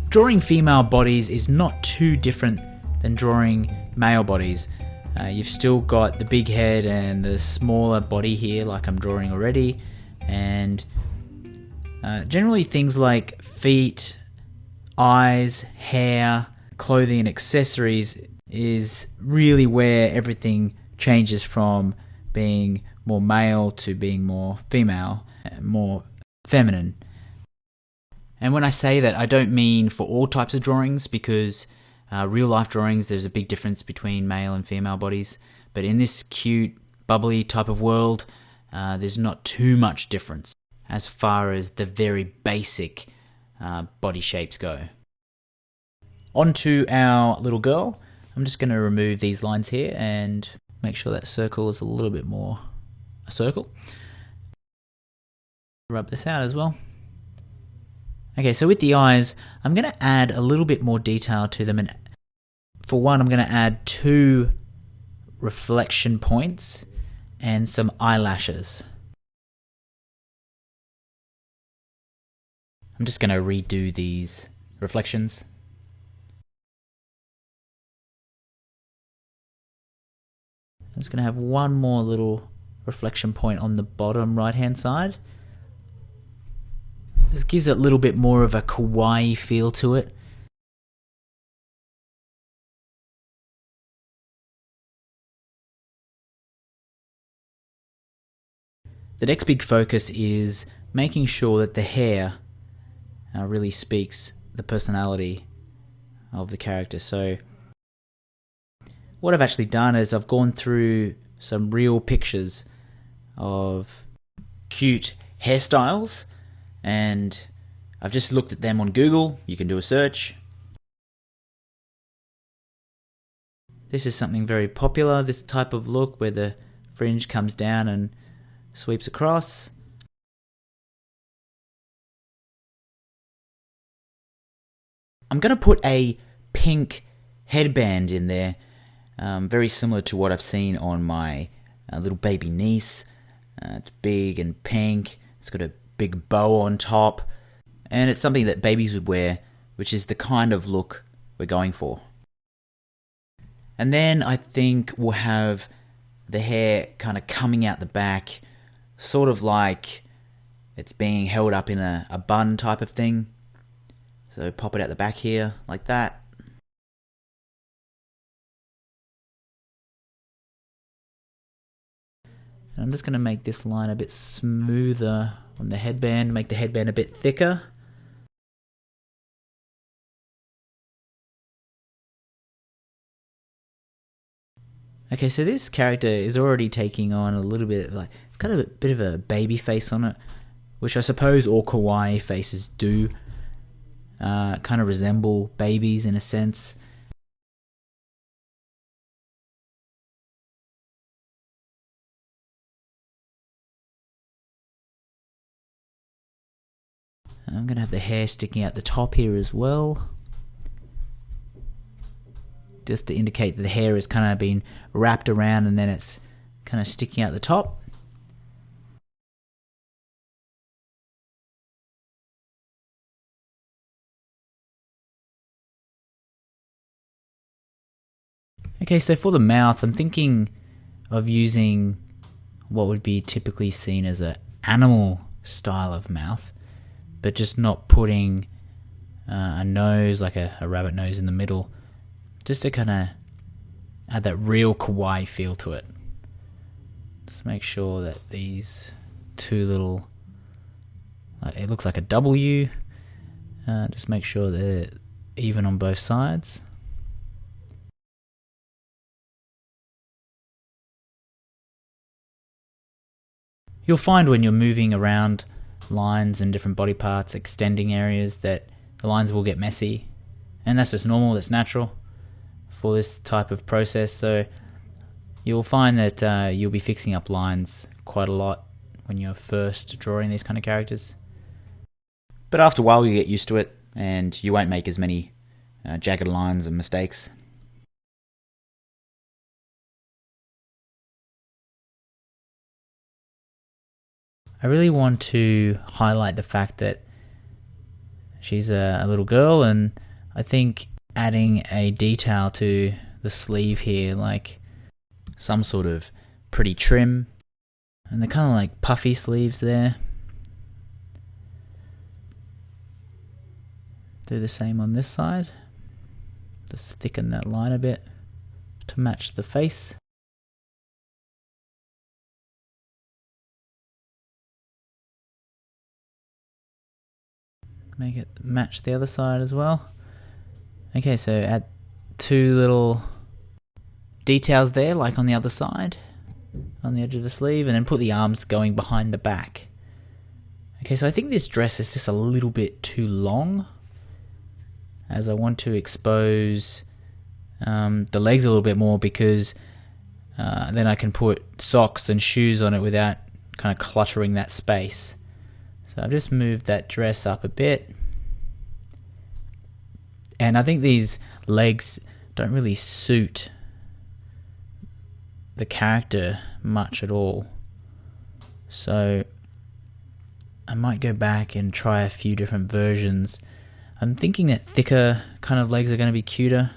Drawing female bodies is not too different than drawing male bodies. You've still got the big head and the smaller body here like I'm drawing already, and generally things like feet, eyes, hair, clothing and accessories is really where everything changes from being more male to being more female, more feminine. And when I say that, I don't mean for all types of drawings, because real life drawings, there's a big difference between male and female bodies. But in this cute, bubbly type of world, there's not too much difference as far as the very basic body shapes go. On to our little girl. I'm just going to remove these lines here and make sure that circle is a little bit more a circle. Rub this out as well. Okay, so with the eyes, I'm going to add a little bit more detail to them. And for one, I'm going to add 2 reflection points and some eyelashes. I'm just going to redo these reflections. I'm just going to have one more little reflection point on the bottom right-hand side. This gives it a little bit more of a kawaii feel to it. The next big focus is making sure that the hair really speaks the personality of the character. So what I've actually done is I've gone through some real pictures of cute hairstyles, and I've just looked at them on Google. You can do a search. This is something very popular, this type of look where the fringe comes down and sweeps across. I'm going to put a pink headband in there, very similar to what I've seen on my little baby niece. It's big and pink. It's got a big bow on top, and it's something that babies would wear, which is the kind of look we're going for. And then I think we'll have the hair kind of coming out the back, sort of like it's being held up in a bun type of thing. So pop it out the back here, like that. And I'm just going to make this line a bit smoother on the headband, make the headband a bit thicker. Okay, so this character is already taking on a little bit of it's got a bit of a baby face on it, which I suppose all kawaii faces do. Kind of resemble babies in a sense. I'm going to have the hair sticking out the top here as well, just to indicate that the hair is kind of been wrapped around and then it's kind of sticking out the top. Okay, so for the mouth, I'm thinking of using what would be typically seen as an animal style of mouth, but just not putting a nose, like a rabbit nose in the middle, just to kind of add that real kawaii feel to it. Just make sure that these 2 little, it looks like a W, just make sure they're even on both sides. You'll find when you're moving around lines and different body parts, extending areas, that the lines will get messy, and that's just normal, that's natural for this type of process. So you'll find that you'll be fixing up lines quite a lot when you're first drawing these kind of characters, but after a while you get used to it and you won't make as many jagged lines and mistakes. I really want to highlight the fact that she's a little girl, and I think adding a detail to the sleeve here, like some sort of pretty trim, and they're kind of like puffy sleeves there. Do the same on this side. Just thicken that line a bit to match the face. Make it match the other side as well. Okay, so add two little details there, like on the other side, on the edge of the sleeve, and then put the arms going behind the back. Okay, so I think this dress is just a little bit too long, as I want to expose the legs a little bit more, because then I can put socks and shoes on it without kind of cluttering that space. So I've just moved that dress up a bit. And I think these legs don't really suit the character much at all. So I might go back and try a few different versions. I'm thinking that thicker kind of legs are going to be cuter.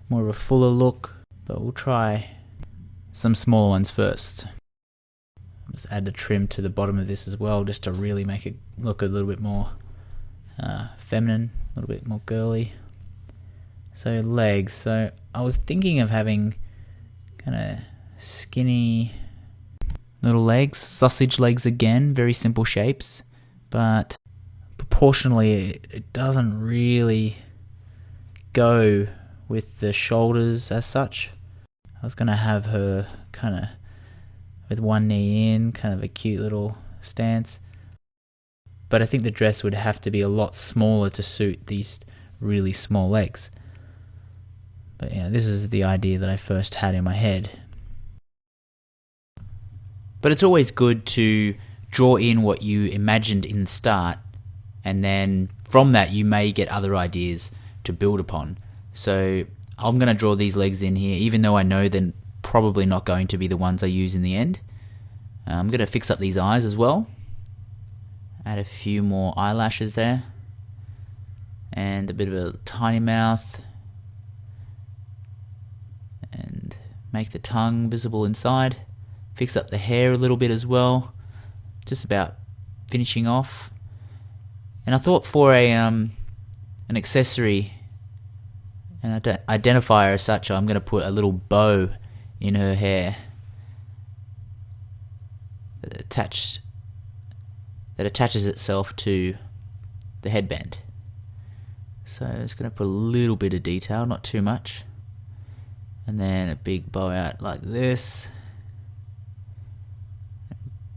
More of a fuller look. But we'll try some smaller ones first. Just add the trim to the bottom of this as well, just to really make it look a little bit more feminine, a little bit more girly. So legs. So I was thinking of having kind of skinny little legs, sausage legs again, very simple shapes, but proportionally it doesn't really go with the shoulders as such. I was going to have her kind of with one knee in, kind of a cute little stance. But I think the dress would have to be a lot smaller to suit these really small legs. But yeah, this is the idea that I first had in my head. But it's always good to draw in what you imagined in the start, and then from that you may get other ideas to build upon. So I'm going to draw these legs in here, even though I know they're probably not going to be the ones I use in the end. I'm going to fix up these eyes as well. Add a few more eyelashes there. And a bit of a tiny mouth. And make the tongue visible inside. Fix up the hair a little bit as well. Just about finishing off. And I thought for an accessory, an identifier as such, I'm going to put a little bow in her hair that attaches itself to the headband. So it's going to put a little bit of detail, not too much, and then a big bow out like this.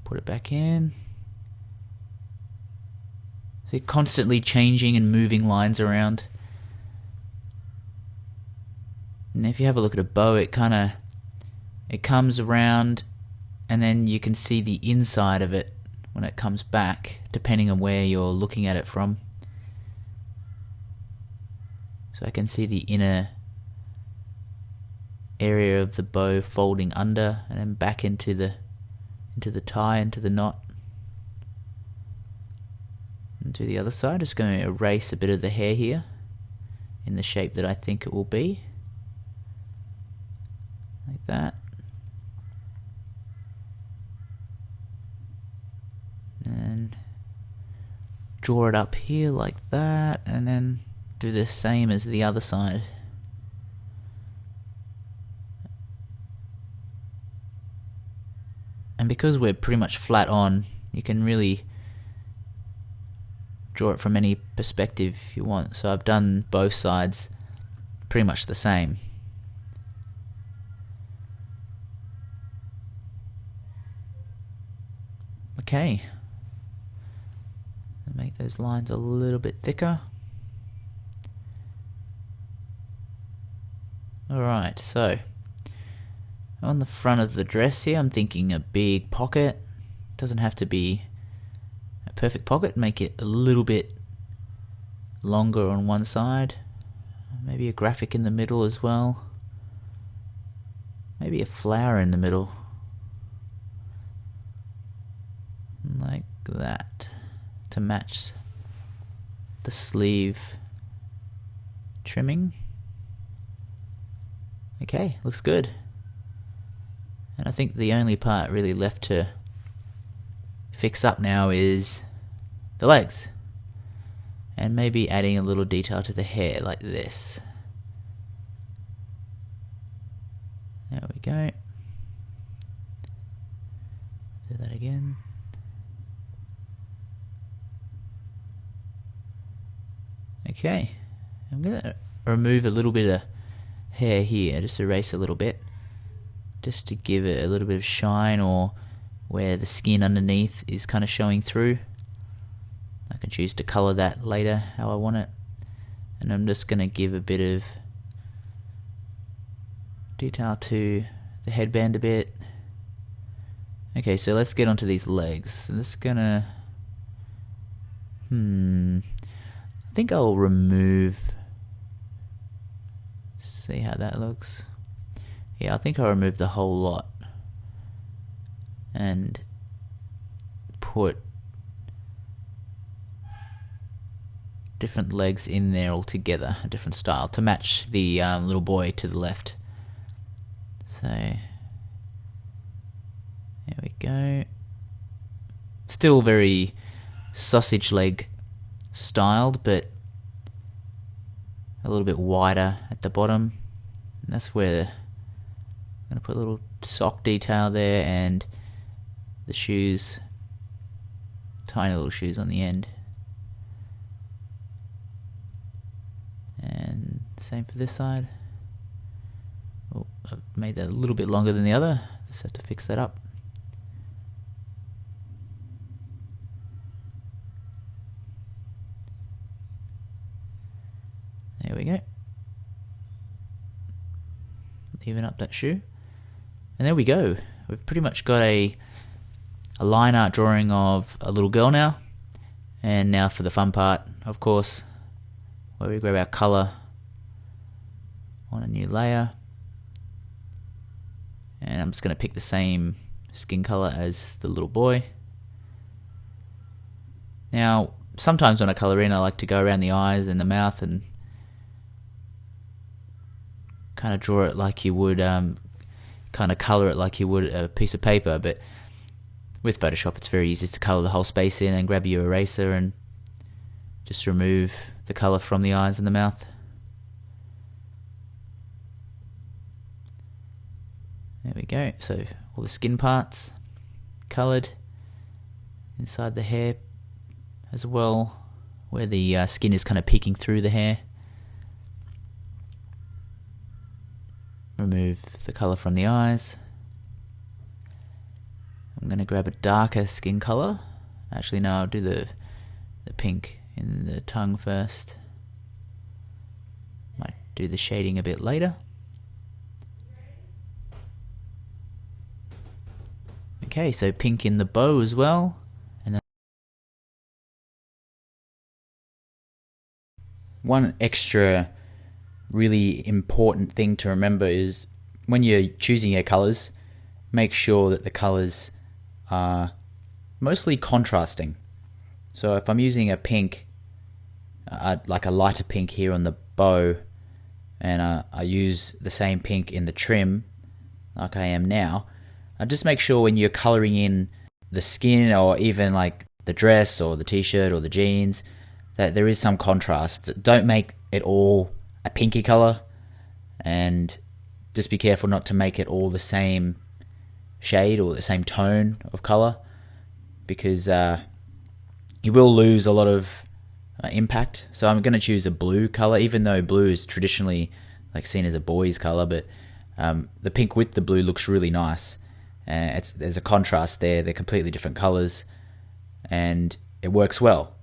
Put it back in. So you're constantly changing and moving lines around. And if you have a look at a bow, it comes around, and then you can see the inside of it when it comes back, depending on where you're looking at it from. So I can see the inner area of the bow folding under and then back into the tie, into the knot. And to the other side, just going to erase a bit of the hair here in the shape that I think it will be. Like that. And draw it up here like that, and then do the same as the other side. And because we're pretty much flat on, you can really draw it from any perspective you want. So I've done both sides pretty much the same. Okay. Make those lines a little bit thicker. Alright, so on the front of the dress here, I'm thinking a big pocket. Doesn't have to be a perfect pocket. Make it a little bit longer on one side. Maybe a graphic in the middle as well. Maybe a flower in the middle. Like that. To match the sleeve trimming. Okay, looks good. And I think the only part really left to fix up now is the legs. And maybe adding a little detail to the hair like this. There we go. Do that again. Okay, I'm going to remove a little bit of hair here, just erase a little bit, just to give it a little bit of shine, or where the skin underneath is kind of showing through. I can choose to color that later how I want it. And I'm just going to give a bit of detail to the headband a bit. Okay, so let's get onto these legs. I'm just gonna I think I'll remove, see how that looks. Yeah, I think I'll remove the whole lot and put different legs in there all together, a different style to match the little boy to the left. So there we go. Still very sausage leg styled, but a little bit wider at the bottom. And that's where I'm going to put a little sock detail there, and the shoes, tiny little shoes on the end. And the same for this side. Oh, I've made that a little bit longer than the other. Just have to fix that up. There we go. Even up that shoe. And there we go. We've pretty much got a line art drawing of a little girl now. And now for the fun part, of course, where we grab our color on a new layer. And I'm just going to pick the same skin color as the little boy. Now, sometimes when I color in, I like to go around the eyes and the mouth and kind of draw it like you would, kind of color it like you would a piece of paper. But with Photoshop, it's very easy to color the whole space in and grab your eraser and just remove the color from the eyes and the mouth. There we go. So all the skin parts colored inside the hair as well, where the skin is kind of peeking through the hair. Remove the color from the eyes. I'm going to grab a darker skin color. Actually, no, I'll do the pink in the tongue first. Might do the shading a bit later. Okay, so pink in the bow as well. And then one extra really important thing to remember is when you're choosing your colors, make sure that the colors are mostly contrasting. So if I'm using a pink, like a lighter pink here on the bow, and I use the same pink in the trim like I am now, just make sure when you're coloring in the skin, or even like the dress or the t-shirt or the jeans, that there is some contrast. Don't make it all a pinky color, and just be careful not to make it all the same shade or the same tone of color, because you will lose a lot of impact. So I'm going to choose a blue color, even though blue is traditionally like seen as a boy's color, but the pink with the blue looks really nice. There's a contrast there. They're completely different colors, and it works well.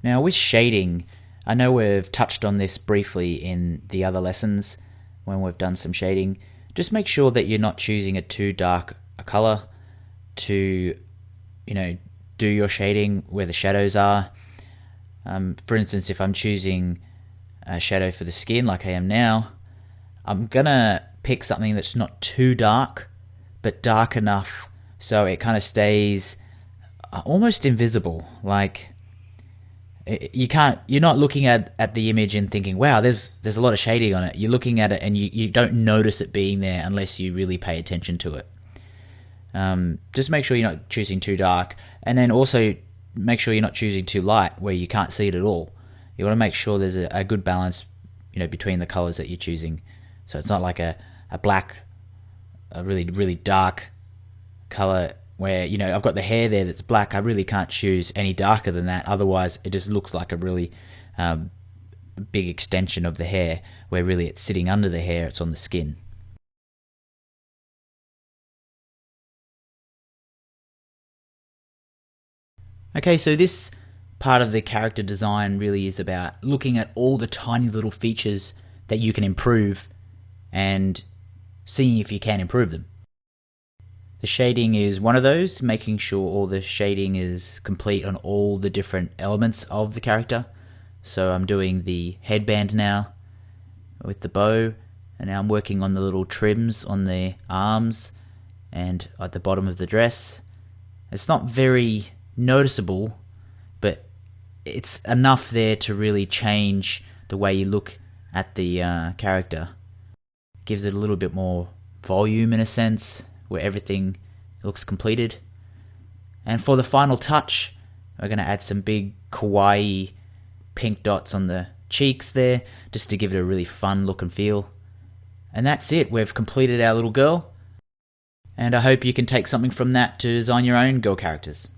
Now with shading, I know we've touched on this briefly in the other lessons when we've done some shading. Just make sure that you're not choosing a too dark a color to, do your shading where the shadows are. For instance, if I'm choosing a shadow for the skin like I am now, I'm gonna pick something that's not too dark, but dark enough so it kind of stays almost invisible. Like, you're not looking at the image and thinking, wow, there's a lot of shading on it. You're looking at it and you don't notice it being there unless you really pay attention to it. Just make sure you're not choosing too dark, and then also make sure you're not choosing too light where you can't see it at all. You want to make sure there's a good balance, between the colors that you're choosing. So it's not like a black, a really, really dark color where, I've got the hair there that's black. I really can't choose any darker than that. Otherwise, it just looks like a really big extension of the hair, where really it's sitting under the hair, it's on the skin. Okay, so this part of the character design really is about looking at all the tiny little features that you can improve and seeing if you can improve them. The shading is one of those, making sure all the shading is complete on all the different elements of the character. So I'm doing the headband now with the bow, and now I'm working on the little trims on the arms and at the bottom of the dress. It's not very noticeable, but it's enough there to really change the way you look at the character. Gives it a little bit more volume in a sense, where everything looks completed. And for the final touch, we're going to add some big kawaii pink dots on the cheeks there, just to give it a really fun look and feel. And that's it, we've completed our little girl. And I hope you can take something from that to design your own girl characters.